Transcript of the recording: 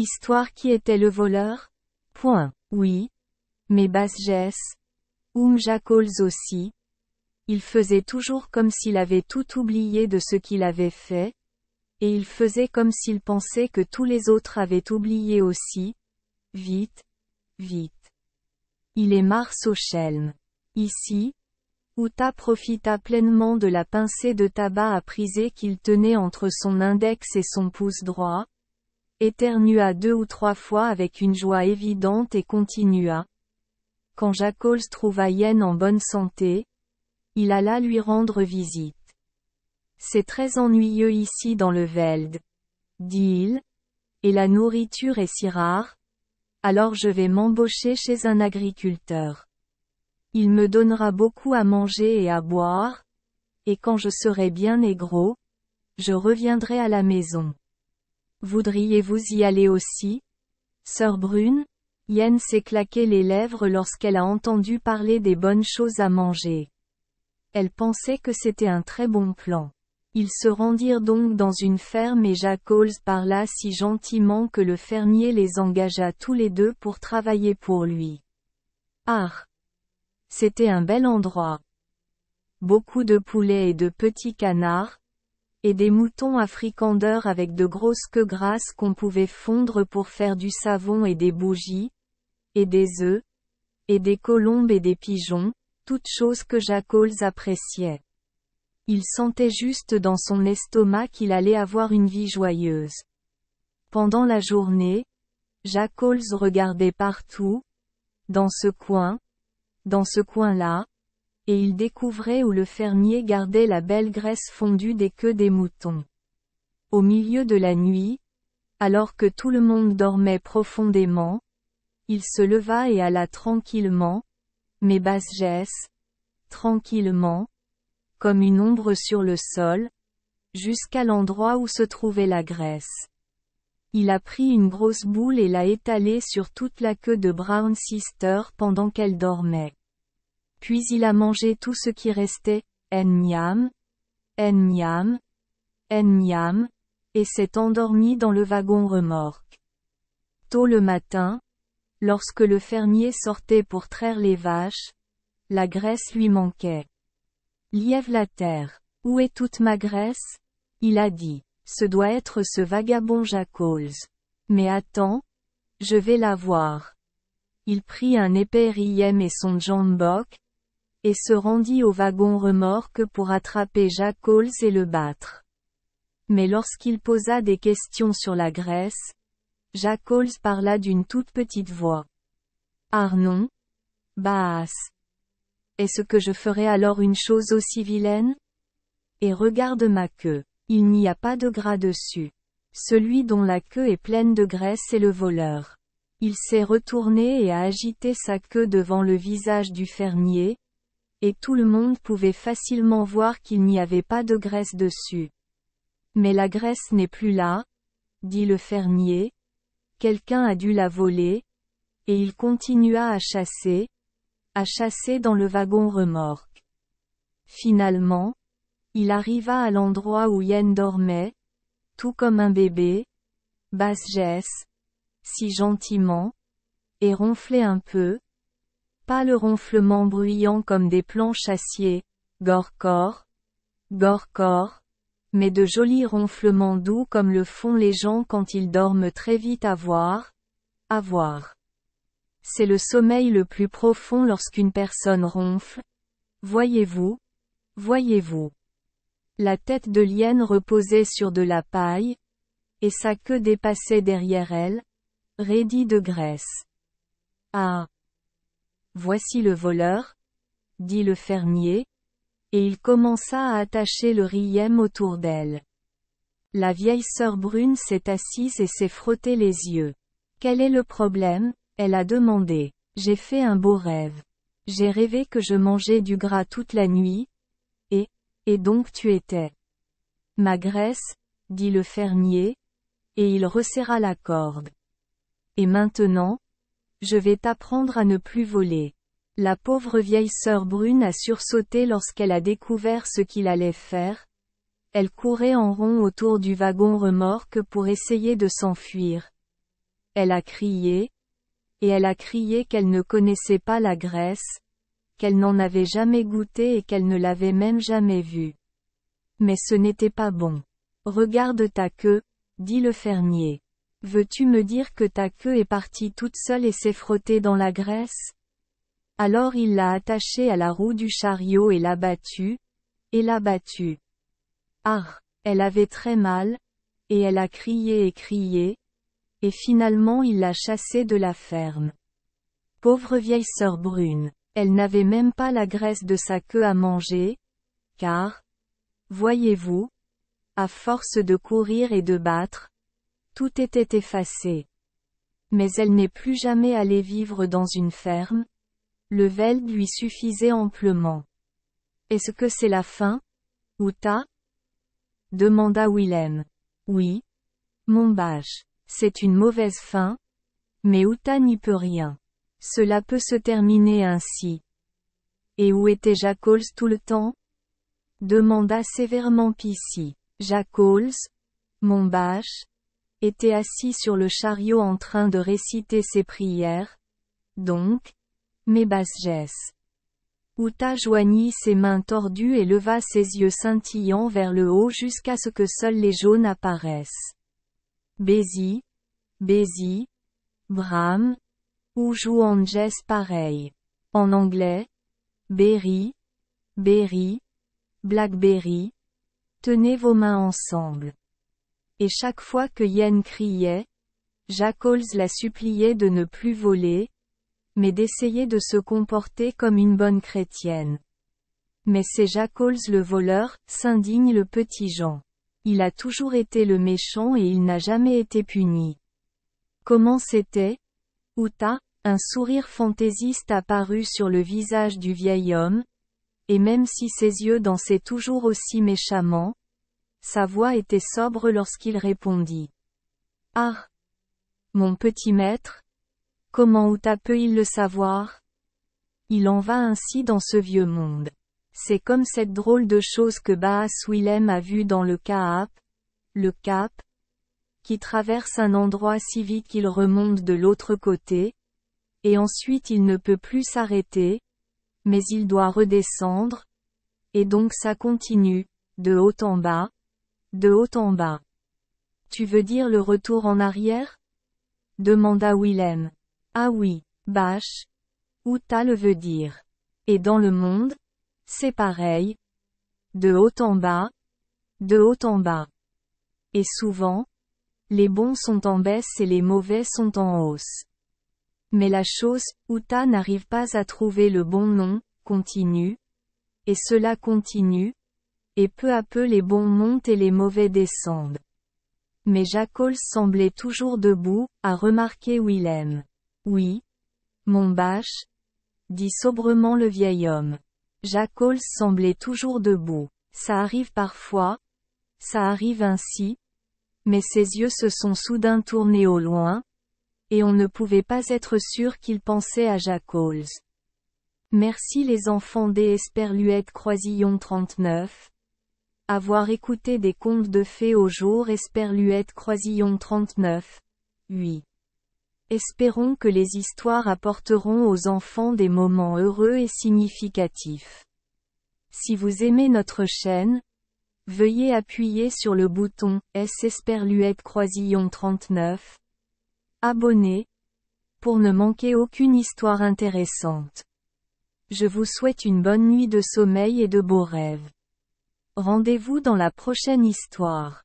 Histoire qui était le voleur? Point. Oui. Mais Basgès. Jacques aussi. Il faisait toujours comme s'il avait tout oublié de ce qu'il avait fait, et il faisait comme s'il pensait que tous les autres avaient oublié aussi. Vite. Vite. Il est Mars au Chelm. Ici, Uta profita pleinement de la pincée de tabac à priser qu'il tenait entre son index et son pouce droit, éternua 2 ou 3 fois avec une joie évidente et continua. Quand Jacques trouva Yen en bonne santé, il alla lui rendre visite. C'est très ennuyeux ici dans le Veld, dit-il, et la nourriture est si rare, alors je vais m'embaucher chez un agriculteur. Il me donnera beaucoup à manger et à boire, et quand je serai bien et gros, je reviendrai à la maison. Voudriez-vous y aller aussi, sœur Brune? Yen s'est claqué les lèvres lorsqu'elle a entendu parler des bonnes choses à manger. Elle pensait que c'était un très bon plan. Ils se rendirent donc dans une ferme et Jacques parla si gentiment que le fermier les engagea tous les deux pour travailler pour lui. Ah! C'était un bel endroit. Beaucoup de poulets et de petits canards, et des moutons à fricandeur avec de grosses queues grasses qu'on pouvait fondre pour faire du savon et des bougies, et des œufs, et des colombes et des pigeons, toutes choses que Jacques appréciait. Il sentait juste dans son estomac qu'il allait avoir une vie joyeuse. Pendant la journée, Jacques regardait partout, dans ce coin-là, et il découvrait où le fermier gardait la belle graisse fondue des queues des moutons. Au milieu de la nuit, alors que tout le monde dormait profondément, il se leva et alla tranquillement, mais Basgès, tranquillement, comme une ombre sur le sol, jusqu'à l'endroit où se trouvait la graisse. Il a pris une grosse boule et l'a étalée sur toute la queue de Brown Sister pendant qu'elle dormait. Puis il a mangé tout ce qui restait, en-miam, et s'est endormi dans le wagon-remorque. Tôt le matin, lorsque le fermier sortait pour traire les vaches, la graisse lui manquait. Liève la terre. Où est toute ma graisse? Il a dit. Ce doit être ce vagabond Jacques. Mais attends, je vais la voir. Il prit un épais riem et son jambok, et se rendit au wagon-remorque pour attraper Jacques et le battre. Mais lorsqu'il posa des questions sur la graisse, Jacques parla d'une toute petite voix. Arnon? Baas. Est-ce que je ferais alors une chose aussi vilaine? Et regarde ma queue. Il n'y a pas de gras dessus. Celui dont la queue est pleine de graisse est le voleur. Il s'est retourné et a agité sa queue devant le visage du fermier, et tout le monde pouvait facilement voir qu'il n'y avait pas de graisse dessus. Mais la graisse n'est plus là, dit le fermier. Quelqu'un a dû la voler, et il continua à chasser dans le wagon-remorque. Finalement, il arriva à l'endroit où Yen dormait, tout comme un bébé, Basgès, si gentiment, et ronflait un peu, pas le ronflement bruyant comme des planches acier, gorkor, mais de jolis ronflements doux comme le font les gens quand ils dorment très vite à voir. C'est le sommeil le plus profond lorsqu'une personne ronfle. Voyez-vous. La tête de l'hyène reposait sur de la paille, et sa queue dépassait derrière elle, raidie de graisse. Ah! Voici le voleur, dit le fermier, et il commença à attacher le riem autour d'elle. La vieille sœur Brune s'est assise et s'est frotté les yeux. Quel est le problème? Elle a demandé. J'ai fait un beau rêve. J'ai rêvé que je mangeais du gras toute la nuit, et donc tu étais ma graisse, dit le fermier, et il resserra la corde. Et maintenant, je vais t'apprendre à ne plus voler. La pauvre vieille sœur Brune a sursauté lorsqu'elle a découvert ce qu'il allait faire. Elle courait en rond autour du wagon-remorque pour essayer de s'enfuir. Elle a crié, et elle a crié qu'elle ne connaissait pas la graisse, qu'elle n'en avait jamais goûté et qu'elle ne l'avait même jamais vue. Mais ce n'était pas bon. Regarde ta queue, dit le fermier. Veux-tu me dire que ta queue est partie toute seule et s'est frottée dans la graisse? Alors il l'a attachée à la roue du chariot et l'a battue, et l'a battue. Ah, elle avait très mal, et elle a crié, et finalement il l'a chassée de la ferme. Pauvre vieille sœur brune, elle n'avait même pas la graisse de sa queue à manger, car, voyez-vous, à force de courir et de battre, tout était effacé. Mais elle n'est plus jamais allée vivre dans une ferme, le veld lui suffisait amplement. Est-ce que c'est la fin, Uta? Demanda Willem. Oui, mon bâche, c'est une mauvaise fin, mais Uta n'y peut rien. Cela peut se terminer ainsi. Et où était Jackols tout le temps? Demanda sévèrement Pissy. Jackols, mon bâche, était assis sur le chariot en train de réciter ses prières. Donc, mes basses gesses. Uta joignit ses mains tordues et leva ses yeux scintillants vers le haut jusqu'à ce que seuls les jaunes apparaissent. Bézi, Bézi, Bram, ou jouant Jess pareil. En anglais, Berry, Berry, Blackberry. Tenez vos mains ensemble. Et chaque fois que Yen criait, Jackols la suppliait de ne plus voler, mais d'essayer de se comporter comme une bonne chrétienne. Mais c'est Jackols le voleur, s'indigne le petit Jean. Il a toujours été le méchant et il n'a jamais été puni. Comment c'était, Uta? Un sourire fantaisiste apparut sur le visage du vieil homme, et même si ses yeux dansaient toujours aussi méchamment, sa voix était sobre lorsqu'il répondit. Ah! Mon petit maître? Comment Uta peut-il le savoir? Il en va ainsi dans ce vieux monde. C'est comme cette drôle de chose que Baas Willem a vue dans le Cap, qui traverse un endroit si vite qu'il remonte de l'autre côté, et ensuite il ne peut plus s'arrêter, mais il doit redescendre, et donc ça continue, de haut en bas, de haut en bas. Tu veux dire le retour en arrière? Demanda Willem. Ah oui, bâche. Uta le veut dire. Et dans le monde, c'est pareil. De haut en bas, de haut en bas. Et souvent, les bons sont en baisse et les mauvais sont en hausse. Mais la chose, Uta n'arrive pas à trouver le bon nom, continue. Et cela continue. Et peu à peu les bons montent et les mauvais descendent. Mais Jackols semblait toujours debout, a remarqué Willem. Oui, mon bâche, dit sobrement le vieil homme. Jackols semblait toujours debout. Ça arrive parfois, ça arrive ainsi, mais ses yeux se sont soudain tournés au loin, et on ne pouvait pas être sûr qu'il pensait à Jackols. Merci les enfants des Esperluette Croisillon 39. Avoir écouté des contes de fées au jour Esperluette Croisillon 39. 8. Espérons que les histoires apporteront aux enfants des moments heureux et significatifs. Si vous aimez notre chaîne, veuillez appuyer sur le bouton S Esperluette Croisillon 39. Abonner, pour ne manquer aucune histoire intéressante. Je vous souhaite une bonne nuit de sommeil et de beaux rêves. Rendez-vous dans la prochaine histoire.